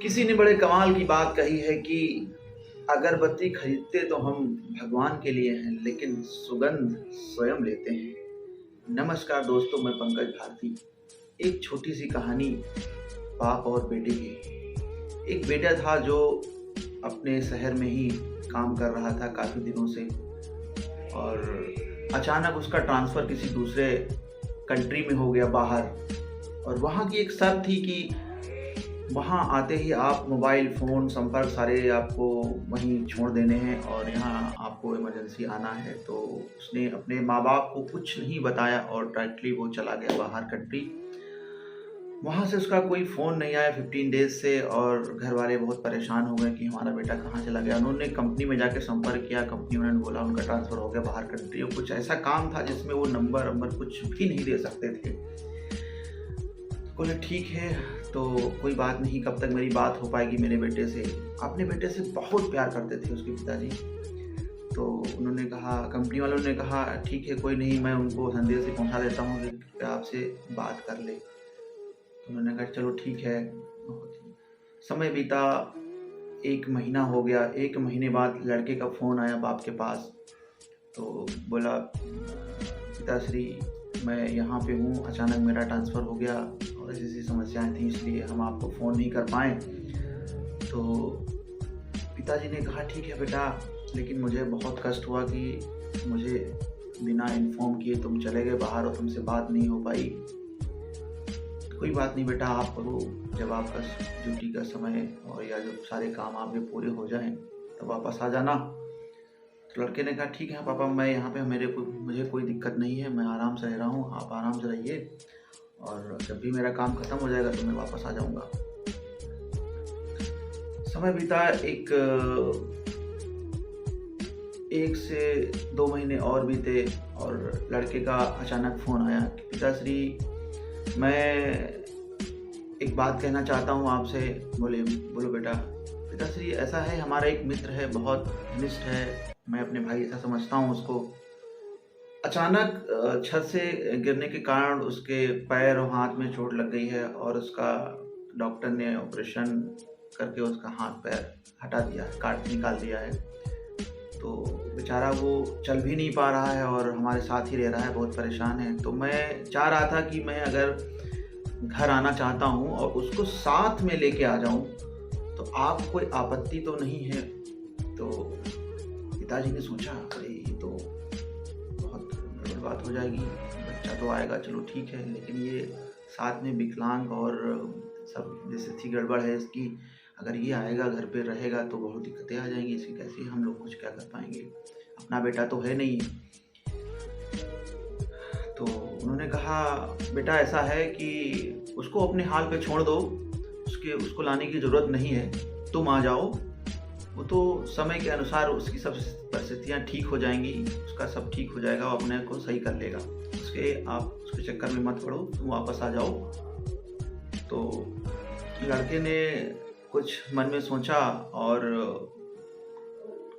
किसी ने बड़े कमाल की बात कही है कि अगरबत्ती खरीदते तो हम भगवान के लिए हैं, लेकिन सुगंध स्वयं लेते हैं। नमस्कार दोस्तों, मैं पंकज भारती। एक छोटी सी कहानी बाप और बेटे की। एक बेटा था जो अपने शहर में ही काम कर रहा था काफ़ी दिनों से, और अचानक उसका ट्रांसफ़र किसी दूसरे कंट्री में हो गया बाहर। और वहाँ की एक शर्त थी कि वहाँ आते ही आप मोबाइल फ़ोन संपर्क सारे आपको वहीं छोड़ देने हैं और यहाँ आपको इमरजेंसी आना है। तो उसने अपने माँ-बाप को कुछ नहीं बताया और डायरेक्टली वो चला गया बाहर कंट्री। वहाँ से उसका कोई फ़ोन नहीं आया 15 डेज़ से, और घर वाले बहुत परेशान हो गए कि हमारा बेटा कहाँ चला गया। उन्होंने कंपनी में जाके संपर्क किया, कंपनी वालों ने बोला उनका ट्रांसफ़र हो गया बाहर कंट्री, और कुछ ऐसा काम था जिसमें वो नंबर कुछ भी नहीं दे सकते थे। बोले ठीक है, तो कोई बात नहीं, कब तक मेरी बात हो पाएगी मेरे बेटे से। अपने बेटे से बहुत प्यार करते थे उसके पिताजी। तो उन्होंने कहा, कंपनी वालों ने कहा ठीक है कोई नहीं, मैं उनको संदेश से पहुंचा देता हूँ कि आपसे बात कर ले। तो उन्होंने कहा चलो ठीक है। समय बीता, 1 महीना हो गया। 1 महीने बाद लड़के का फ़ोन आया बाप के पास। तो बोला पिताश्री, मैं यहाँ पे हूँ, अचानक मेरा ट्रांसफ़र हो गया और ऐसी समस्याएं थी, इसलिए हम आपको फ़ोन नहीं कर पाए। तो पिताजी ने कहा ठीक है बेटा, लेकिन मुझे बहुत कष्ट हुआ कि मुझे बिना इन्फॉर्म किए तुम चले गए बाहर और तुमसे बात नहीं हो पाई। कोई बात नहीं बेटा, आप जब आपका ड्यूटी का समय और या जब सारे काम आपके पूरे हो जाएं तब वापस आ जाना। तो लड़के ने कहा ठीक है पापा, मैं यहाँ पे मुझे कोई दिक्कत नहीं है, मैं आराम से रह रहा हूँ, आप आराम से रहिए और जब भी मेरा काम ख़त्म हो जाएगा तो मैं वापस आ जाऊँगा। समय बीता, 1 से 2 महीने और बीते और लड़के का अचानक फ़ोन आया कि पिताश्री, मैं एक बात कहना चाहता हूँ आपसे। बोलो बेटा। पिताश्री, ऐसा है, हमारा एक मित्र है, बहुत घनिष्ठ है, मैं अपने भाई ऐसा समझता हूँ उसको। अचानक छत से गिरने के कारण उसके पैर और हाथ में चोट लग गई है और उसका डॉक्टर ने ऑपरेशन करके उसका हाथ पैर हटा दिया है, निकाल दिया है। तो बेचारा वो चल भी नहीं पा रहा है और हमारे साथ ही रह रहा है, बहुत परेशान है। तो मैं चाह रहा था कि मैं अगर घर आना चाहता हूँ और उसको साथ में लेके आ जाऊँ, तो आप कोई आपत्ति तो नहीं है? तो पिताजी ने सोचा, अरे ये तो बहुत गड़बड़ बात हो जाएगी, बच्चा तो आएगा चलो ठीक है, लेकिन ये साथ में विकलांग और सब स्थिति गड़बड़ है इसकी, अगर ये आएगा घर पे रहेगा तो बहुत दिक्कतें आ जाएंगी, इसकी कैसे हम लोग कुछ क्या कर पाएंगे, अपना बेटा तो है नहीं। तो उन्होंने कहा बेटा ऐसा है कि उसको अपने हाल पे छोड़ दो, उसको लाने की ज़रूरत नहीं है, तुम आ जाओ, वो तो समय के अनुसार उसकी सब परिस्थितियाँ ठीक हो जाएंगी, उसका सब ठीक हो जाएगा, वो अपने को सही कर लेगा, आप उसके चक्कर में मत पड़ो, तुम वापस आ जाओ। तो लड़के ने कुछ मन में सोचा और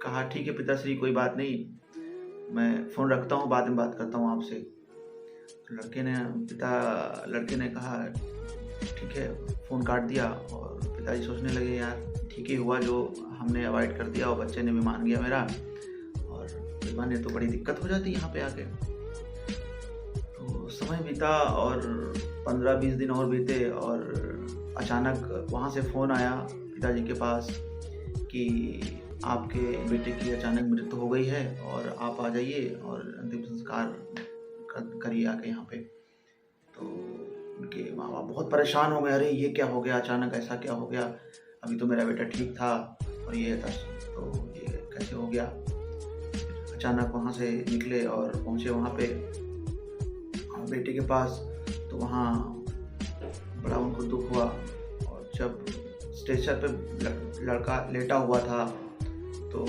कहा ठीक है पिताश्री, कोई बात नहीं, मैं फ़ोन रखता हूँ, बाद में बात करता हूँ आपसे। तो लड़के ने कहा ठीक है, फ़ोन काट दिया। और पिताजी सोचने लगे यार ठीक ही हुआ जो हमने अवॉइड कर दिया और बच्चे ने भी मान गया मेरा, और माने तो बड़ी दिक्कत हो जाती यहाँ पे आके। तो समय बीता और 15-20 दिन और बीते और अचानक वहाँ से फ़ोन आया पिताजी के पास कि आपके बेटे की अचानक मृत्यु हो गई है और आप आ जाइए और अंतिम संस्कार करिए आके यहाँ पे। तो उनके माँ बाप बहुत परेशान हो गए, अरे ये क्या हो गया, अचानक ऐसा क्या हो गया, अभी तो मेरा बेटा ठीक था और ये था, तो ये कैसे हो गया। अचानक वहाँ से निकले और पहुँचे वहाँ पे बेटे के पास। तो वहाँ बड़ा उनको दुख हुआ, और जब स्ट्रेचर पे लड़का लेटा हुआ था तो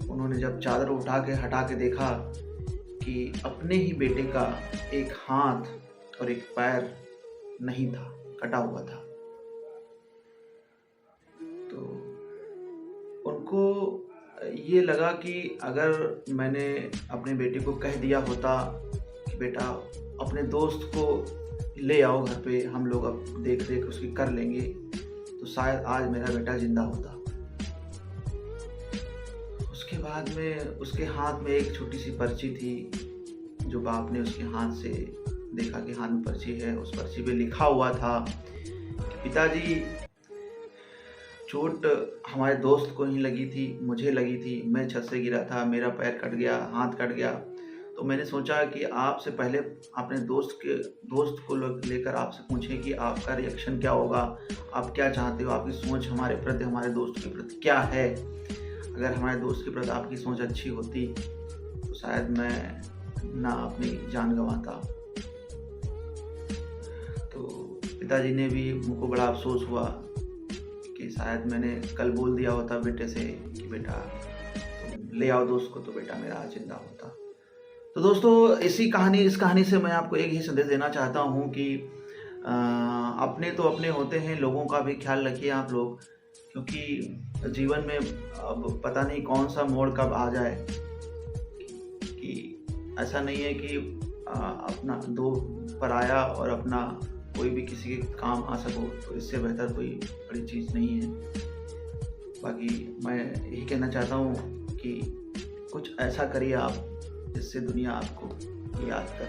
उन्होंने जब चादर हटा के देखा कि अपने ही बेटे का एक हाथ और एक पैर नहीं था, कटा हुआ था। तो उनको ये लगा कि अगर मैंने अपने बेटे को कह दिया होता कि बेटा अपने दोस्त को ले आओ घर पे, हम लोग अब देख रेख उसकी कर लेंगे, तो शायद आज मेरा बेटा जिंदा होता। उसके बाद में उसके हाथ में एक छोटी सी पर्ची थी, जो बाप ने उसके हाथ से देखा कि हाथ में पर्ची है। उस पर्ची पे लिखा हुआ था कि पिताजी, चोट हमारे दोस्त को ही लगी थी, मुझे लगी थी। मैं छत से गिरा था, मेरा पैर कट गया, हाथ कट गया। तो मैंने सोचा कि आपसे पहले अपने दोस्त को लेकर आपसे पूछें कि आपका रिएक्शन क्या होगा, आप क्या चाहते हो, आपकी सोच हमारे प्रति, हमारे दोस्त के प्रति क्या है। अगर हमारे दोस्त के प्रति आपकी सोच अच्छी होती तो शायद मैं ना अपनी जान गंवाता। तो पिताजी ने भी, मुझको बड़ा अफसोस हुआ कि शायद मैंने कल बोल दिया होता बेटे से कि बेटा तुम ले आओ दोस्त को, तो बेटा मेरा आज जिंदा होता। तो दोस्तों, इस कहानी से मैं आपको एक ही संदेश देना चाहता हूँ कि अपने तो अपने होते हैं, लोगों का भी ख्याल रखिए आप लोग, क्योंकि जीवन में अब पता नहीं कौन सा मोड़ कब आ जाए। कि ऐसा नहीं है कि अपना दो पराया और अपना कोई भी किसी के काम आ सको, तो इससे बेहतर कोई बड़ी चीज़ नहीं है। बाकी मैं यही कहना चाहता हूँ कि कुछ ऐसा करिए आप जिससे दुनिया आपको याद करे।